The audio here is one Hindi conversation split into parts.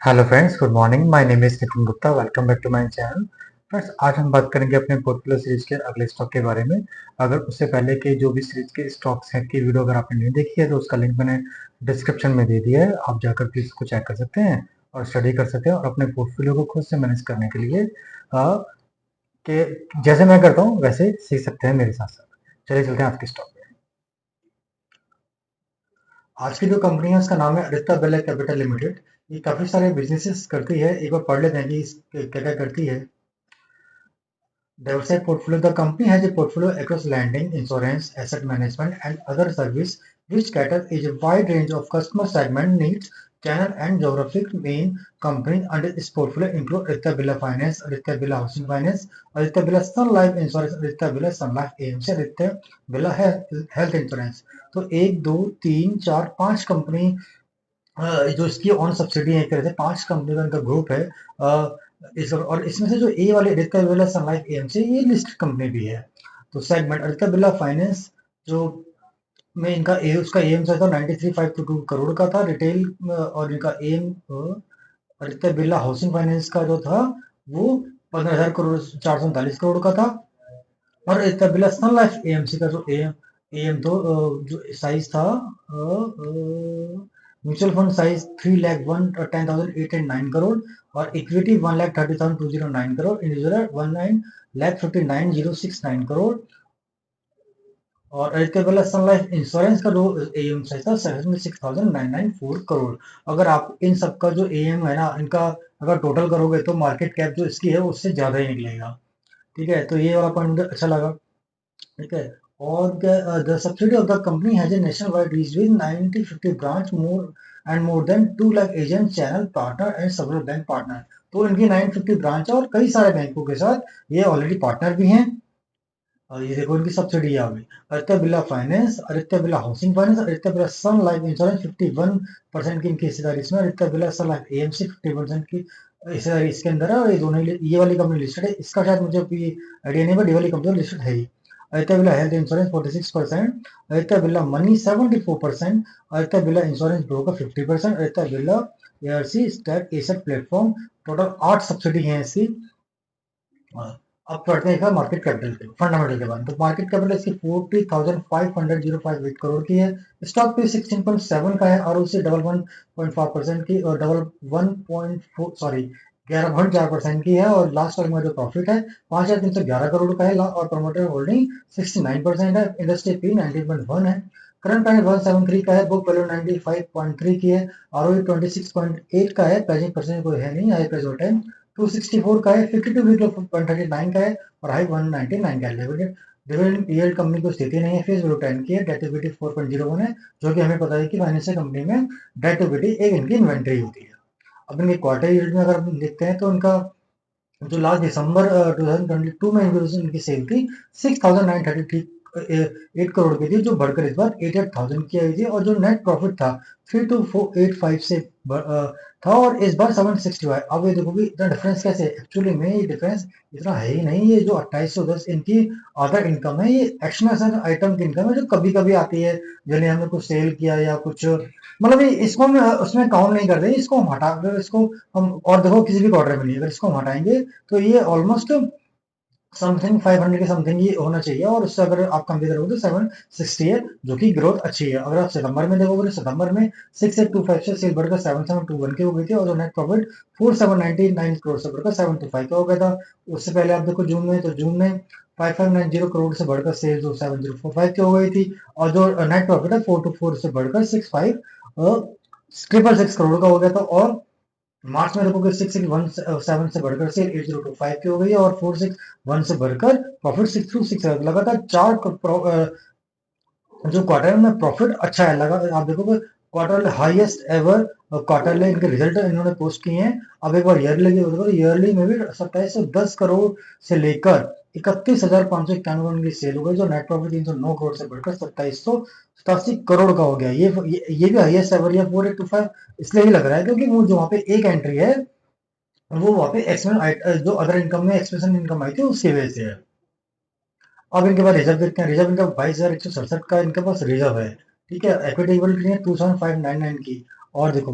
Hello friends, good morning. My name is Nitin Gupta. Welcome back to my channel. Friends, आज हम बात करेंगे अपने पोर्टफोलियो सीरीज के अगले स्टॉक के बारे में। अगर उससे पहले के जो भी सीरीज के स्टॉक्स हैं की वीडियो अगर आपने नहीं देखी है तो उसका लिंक मैंने डिस्क्रिप्शन में दे दिया है। आप जाकर प्लीज उसको चेक कर सकते हैं और स्टडी कर सकते हैं और अपने पोर्टफोलियो को खुद से मैनेज करने के लिए कि जैसे मैं करता हूँ वैसे सीख सकते हैं मेरे साथ साथ। चलिए चलते हैं आज के स्टॉक पे। आज की जो कंपनी है उसका नाम है आदित्य बिरला कैपिटल लिमिटेड। ये काफी सारे बिजनेसेस करती है। एक बार पढ़ लेते हैं कि क्या क्या करती है। Diversified portfolio. The company has a portfolio across lending, insurance, asset management, and other service which cater a wide range of customer segment needs, channel, and geographic. Main companies under this portfolio include Aditya Birla Finance, Aditya Birla Housing Finance, Aditya Birla Sun Life Insurance, Aditya Birla Sun Life AMC, Aditya Birla Health Insurance. तो एक दो तीन चार पांच कंपनी जो इसकी ऑन सब्सिडी है, एक तरह से पांच कंपनी का इनका ग्रुप है। और इसमें से जो ए वाली Aditya Birla Sun Life AMC ये लिस्टेड कंपनी भी है। तो सेगमेंट आदित्य बिरला फाइनेंस जो में इनका उसका एम जो था 93,522 करोड़ का था रिटेल। और इनका एम आदित्य बिरला हाउसिंग फाइनेंस का जो था वो 15,000 करोड़ 439 करोड़ का था। और Aditya Birla Sun Life AMC का जो एम एम तो जो साइज था म्यूचुअल फंड साइज 3,10,809 करोड़ और इक्विटी 1,30,209 करोड़, इंडिविजुअल 1,59,069 करोड़। और Aditya Birla Sun Life insurance का जो एएम साइज था 76,994 करोड़। अगर आप इन सबका जो एएम है ना इनका अगर टोटल करोगे तो मार्केट कैप जो इसकी है उससे ज्यादा ही निकलेगा। ठीक है, तो ये वाला पॉइंट मुझे अच्छा लगा। ठीक है। और the subsidiary of the company has a nationwide reach with 90-50 branch more and more than 2 lakh agent channel partner and several bank partner। तो इनकी 950 ब्रांच है और कई सारे बैंकों के साथ ये ऑलरेडी पार्टनर भी हैं। और ये देखो इनकी सब्सिडी आ गई Aditya Birla finance, Aditya Birla housing finance, Aditya Birla Sun Life insurance 51% की इनकी हिस्सेदारी इसमें, Aditya Birla Sun Life AMC 50% की हिस्सेदारी इसके अंदर है। और ये दोनों ये वाली कंपनी लिस्टेड है। इसका शायद मुझे आइडिया नहीं, बट ये वाली कंपनी लिस्टेड है ही। Aditya Birla health insurance 46%, Aditya Birla money 74%, Aditya Birla insurance broker 50%, Aditya Birla ARC stack asset platform. Total 8 subsidy है इसकी। अब पढ़ते हैं मार्केट कैपिटल के फंडामेंटल के बारे में। तो मार्केट कैपिटल इसकी 40,500 की है। स्टॉक पे 16.7 का है और उससे 11.5% की और 11.4 सॉरी 11.4% की है। और लास्ट टाइम में जो प्रॉफिट है 5,311 करोड़ का है और प्रमोटर होल्डिंग 69% है। इंडस्ट्री पी 19.1 है। करंट प्राइस 173 का है। बुक वैल्यू 95.3 की है। आरओई 26.8 का है। प्राइसिंग परसेंट कोई है नहीं, हाई प्राइस ऑल टाइम 264 का है। 52 वीक 139 का है और हाई 199 का है। डिविडेंड यील्ड कंपनी को स्थिति नहीं है। फेस वैल्यू 10 की है। डेट इक्विटी 4.01 है, जो कि हमें पता है कि फाइनेंशियल कंपनी में डेट इक्विटी एक इनकी इन्वेंट्री होती है। अब इनके क्वार्टर यील्ड में अगर हम देखते हैं तो इनका जो लास्ट दिसंबर 2022 में इनकी सेल थी 6,938 करोड़ की थी, जो बढ़कर इस बार 88,000 की आई थी। और जो नेट प्रॉफिट था 3,285 से था और इस बार 765। अब ये देखो कि इतना डिफरेंस कैसे है। एक्चुअली में ये डिफरेंस इतना है ही नहीं। ये जो 2810 इनकी अदर इनकम है, ये एक्सटर्नल आइटम की इनकम है जो कभी कभी आती है। जैसे हमने कुछ सेल किया या कुछ, मतलब ये इसको हम उसमें काउंट नहीं करते। इसको हम हटा कर इसको हम और देखो किसी भी क्वार्टर में नहीं, अगर इसको हम हटाएंगे तो ये ऑलमोस्ट समथिंग 500 के समथिंग ही होना चाहिए। और उससे अगर आप कंपेयर करोगे तो 760 है, जो कि ग्रोथ अच्छी है। अगर आप सितंबर में देखोगे तो सितंबर में 6825 से सेल बढ़कर 7721 की हो गई थी और जो नेट प्रॉफिट 4799 करोड़ से बढ़कर 725 का हो गया था। उससे पहले आप देखो जून में, तो जून में 5590 करोड़ से बढ़कर सेल जो 7045 की हो गई थी। और जो नेट प्रॉफिट है 424 से बढ़कर 65 ट्रिपल 6 करोड़ का हो गया था। और मार्च में देखोगे 6,617 से बढ़कर से 8,025 की हो गई है और 461 से बढ़कर प्रॉफिट 626 लगातार चार जो क्वार्टर में प्रॉफिट अच्छा है लगा। आप देखोगे क्वार्टर हाईएस्ट एवर क्वार्टरली इनके रिजल्ट इन्होंने पोस्ट किए हैं। अब एक बार ईयरली में भी 2710 करोड़ से लेकर 31,591 की सेल हो गई, जो नेट प्रॉफिट 309 करोड़ से बढ़कर 2787 करोड़ का हो गया। ये भी हाईएस्ट एवर या 4825 इसलिए भी लग रहा है क्योंकि वो जो वहाँ पे एक एंट्री है वो वहाँ पे एक्सपेंस जो अदर इनकम में एक्सपेंशन इनकम आई थी उसकी वजह से है। अब इनके पास रिजर्व देखते हैं। रिजर्व इनका 22,167 का इनके पास रिजर्व है। ठीक है। इक्विटी 2599 की। और देखो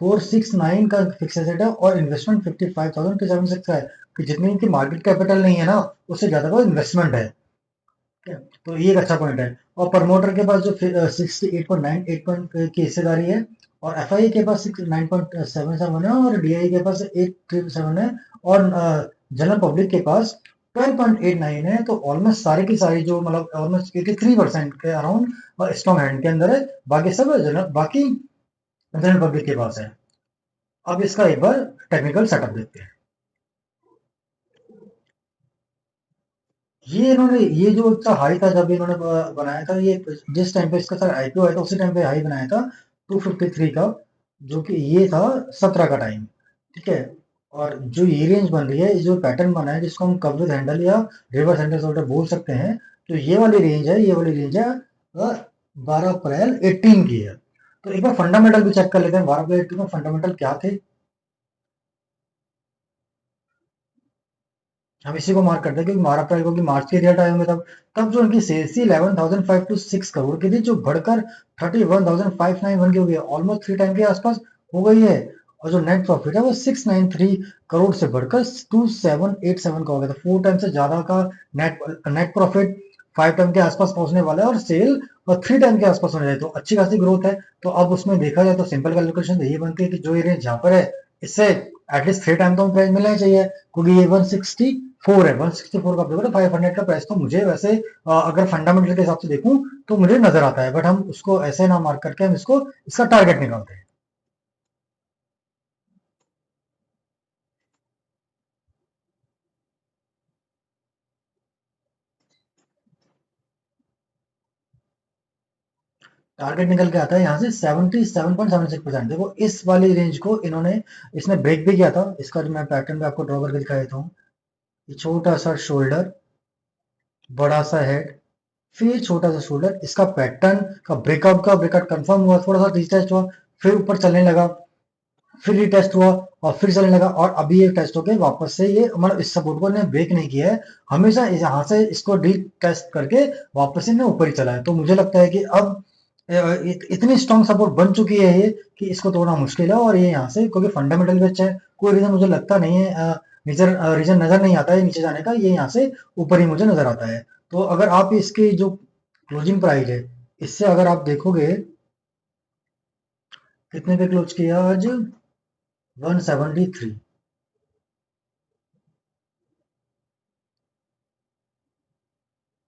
469 का फिक्स एसेट है और इन्वेस्टमेंट 55,000 के 76 का है कि जितनी इनकी मार्केट कैपिटल नहीं है ना उससे ज्यादा का इन्वेस्टमेंट है। ठीक है, तो ये एक अच्छा पॉइंट है। और प्रमोटर के पास जो 68.9 की हिस्सेदारी है और एफआई के पास 9.77 है और डीआई के पास 837 है और जनरल पब्लिक के पास 12.89 है। तो ऑलमोस्ट सारी की सारी जो मतलब ऑलमोस्ट 83% के अराउंड स्ट्रॉन्ग हैंड के अंदर है। बाकी सब बाकी जनरल पब्लिक के पास है। अब इसका एक बार टेक्निकल सेटअप देखते हैं। ये इन्होंने ये जो इसका हाई था जब इन्होंने बनाया था, ये जिस टाइम पे इसका सर आईपीओ आया था उसी टाइम पे हाई बनाया था 253 का, जो कि ये था 17 का टाइम। ठीक है, और जो ये रेंज बन रही है, ये जो पैटर्न बना है जिसको हम कव विद हैंडल या रिवर्स हैंडल शोल्डर बोल सकते हैं, तो ये वाली रेंज है, ये वाली रेंज है 12 अप्रैल 18 की है। तो एक बार फंडामेंटल भी चेक कर लेते हैं 12 अप्रैल 18 में फंडामेंटल क्या थे। हम इसी को मार्क करते हैं क्योंकि 12 अप्रैल को मार्च के रिजल्ट आए होंगे तब तब जो उनकी सेल्स थी 11,526 करोड़ की थी, जो बढ़कर 31,591 की हो गई, ऑलमोस्ट 3 टाइम के आसपास हो गई है। और जो नेट प्रॉफिट है वो 693 करोड़ से बढ़कर 2787 का हो गया था, 4 टाइम से ज्यादा का नेट नेट प्रॉफिट 5 टाइम के आसपास पहुंचने वाला है और सेल और 3 टाइम के आसपास होने जाए तो अच्छी खासी ग्रोथ है। तो अब उसमें देखा जाए तो सिंपल कैलकुलेशन यही बनती है कि जो ये रेंज जहां पर है इससे एटलीस्ट 3 टाइम तो प्राइस मिलना ही चाहिए, क्योंकि ये 164 है, 164 का देखो तो 500 का प्राइस तो मुझे वैसे अगर फंडामेंटल के हिसाब से देखूं तो मुझे नजर आता है, बट हम उसको ऐसे ना मार्क करके हम इसको इसका टारगेट निकालते हैं। टारगेट निकल के आता है यहाँ से 77.76%। देखो इस वाली रेंज को इन्होंने इसने ब्रेक भी किया था। इसका जो मैं पैटर्न भी आपको ड्रॉ करके दिखा देता हूँ, ये छोटा सा शोल्डर, बड़ा सा हेड, फिर छोटा सा शोल्डर, इसका पैटर्न का ब्रेकआउट कंफर्म हुआ, थोड़ा सा रीटेस्ट हुआ, फिर ऊपर चलने लगा, फिर रीटेस्ट हुआ और फिर चलने लगा और अभी ये टेस्ट होके वापस से ये मतलब इस सपोर्ट को ने ब्रेक नहीं किया है, हमेशा यहाँ से इसको डी टेस्ट करके वापस से ऊपर ही चला है। तो मुझे लगता है कि अब इतनी स्ट्रॉन्ग सपोर्ट बन चुकी है ये कि इसको तोड़ना मुश्किल है। और ये यहाँ से क्योंकि फंडामेंटल भी अच्छा है, कोई रीजन मुझे लगता नहीं है, रीजन नजर नहीं आता है नीचे जाने का, ये यहाँ से ऊपर ही मुझे नजर आता है। तो अगर आप इसकी जो क्लोजिंग प्राइस है इससे अगर आप देखोगे कितने पे क्लोज किया आज, 173,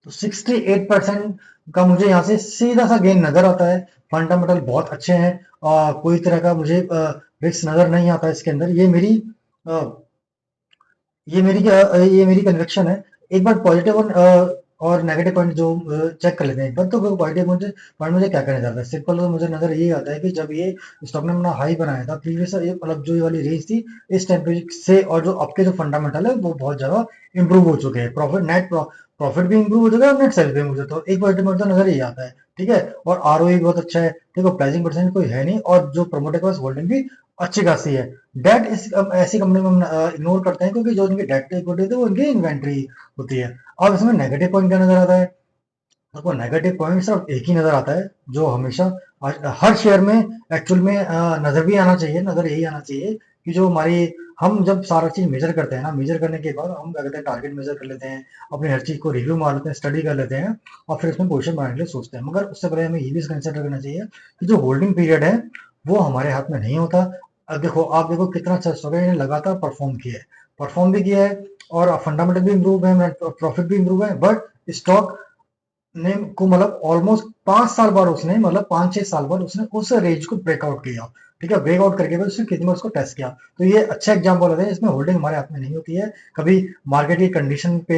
तो 68% का मुझे यहाँ से सीधा सा गेन नजर आता है। फंडामेंटल बहुत अच्छे हैं और कोई तरह का मुझे रिस्क नजर नहीं आता है इसके अंदर। अ, ये मेरी कन्विक्शन है। एक बार पॉजिटिव और नेगेटिव पॉइंट जो चेक कर लेते हैं एक बार। तो पॉजिटिव पॉइंट मुझे क्या करने जाता है, सिंपल तो मुझे नजर यही आता है कि जब ये स्टॉक ने अपना हाई बनाया था प्रीवियस, ये मतलब जो ये वाली रेंज थी इस टेम्परेचर से, और जो अब के जो फंडामेंटल है वो बहुत ज्यादा इंप्रूव हो चुके हैं। प्रॉफिट भी इंप्रूव हो चुका है और नेट सेल भी इंप्रूव हो चुका है। तो एक पॉजिटिव पॉइंट तो नजर ही आता है। ठीक है, और आरओई बहुत अच्छा है। देखो प्राइसिंग परसेंट कोई है नहीं और जो प्रमोटर के पास होल्डिंग भी अच्छी खासी है। डेट इस ऐसी कंपनी में हम इग्नोर करते हैं क्योंकि जो उनकी डेट इक्विटी होती है वो उनकी इन्वेंट्री होती है। अब इसमें नेगेटिव पॉइंट क्या नजर आता है, आपको नेगेटिव पॉइंट सिर्फ एक ही नजर आता है जो हमेशा हर शेयर में एक्चुअल में नजर भी आना चाहिए, नजर यही आना चाहिए कि जो हमारी हम जब सारा चीज मेजर करते हैं ना, मेजर करने के बाद हम क्या कहते हैं टारगेट मेजर कर लेते हैं, अपनी हर चीज को रिव्यू मार लेते हैं, स्टडी कर लेते हैं और फिर उसमें पोजीशन बनाने के लिए सोचते हैं। मगर उससे पहले हमें ये भी कंसिडर करना चाहिए कि जो होल्डिंग पीरियड है वो हमारे हाथ में नहीं होता। अब देखो आप देखो कितना अच्छा स्टॉक है, लगातार परफॉर्म किया है, परफॉर्म भी किया है और फंडामेंटल भी इंप्रूव है, प्रॉफिट भी इंप्रूव है। बट स्टॉक ने को मतलब ऑलमोस्ट 5 साल बाद उसने मतलब 5-6 साल बाद उसने उस रेंज को ब्रेकआउट किया। ठीक है, ब्रेकआउट करके बाद उसने कितनी बार उसको टेस्ट किया। तो ये अच्छा एग्जांपल होता है, इसमें होल्डिंग हमारे हाथ में नहीं होती है। कभी मार्केट की कंडीशन पे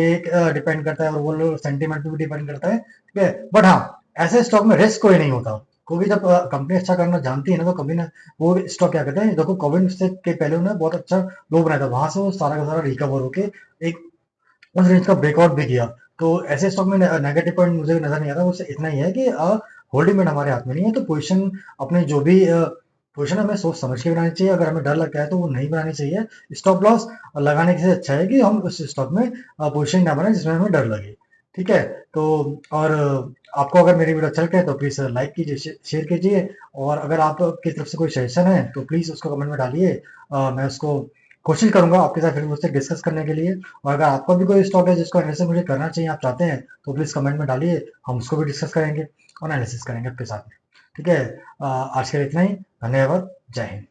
डिपेंड करता है और वो लोग सेंटीमेंट पे भी डिपेंड करता है। ठीक है, बट हाँ ऐसे स्टॉक में रिस्क कोई नहीं होता, क्योंकि जब कंपनी अच्छा करना जानती है ना तो कभी ना वो स्टॉक क्या कहते हैं, देखो कोविड से के पहले उन्होंने बहुत अच्छा लो बनाया था, वहां से वो सारा का सारा रिकवर होके एक उस रेंज का ब्रेकआउट भी किया। तो ऐसे स्टॉक में नेगेटिव पॉइंट मुझे नजर नहीं आता, उससे इतना ही है कि होल्डिंग में हमारे हाथ में नहीं है। तो पोजीशन अपने जो भी पोजीशन हमें सोच समझ के बनानी चाहिए, अगर हमें डर लगता है तो वो नहीं बनानी चाहिए। स्टॉप लॉस लगाने से अच्छा है कि हम उस स्टॉक में पोजीशन ना बनाए जिसमें हमें डर लगे। ठीक है? तो और आपको अगर मेरी वीडियो अच्छा लगता है तो प्लीज़ लाइक कीजिए, शेयर कीजिए, और अगर आपकी तरफ से कोई सजेशन है तो प्लीज़ उसको कमेंट में डालिए। मैं उसको कोशिश करूँगा आपके साथ फिर उससे डिस्कस करने के लिए, और अगर आपका भी कोई स्टॉक है जिसको एनालिसिस मुझे करना चाहिए, आप चाहते हैं, तो प्लीज़ कमेंट में डालिए, हम उसको भी डिस्कस करेंगे और एनालिसिस करेंगे आपके साथ में। ठीक है? आज के लिए इतना ही। धन्यवाद। जय हिंद।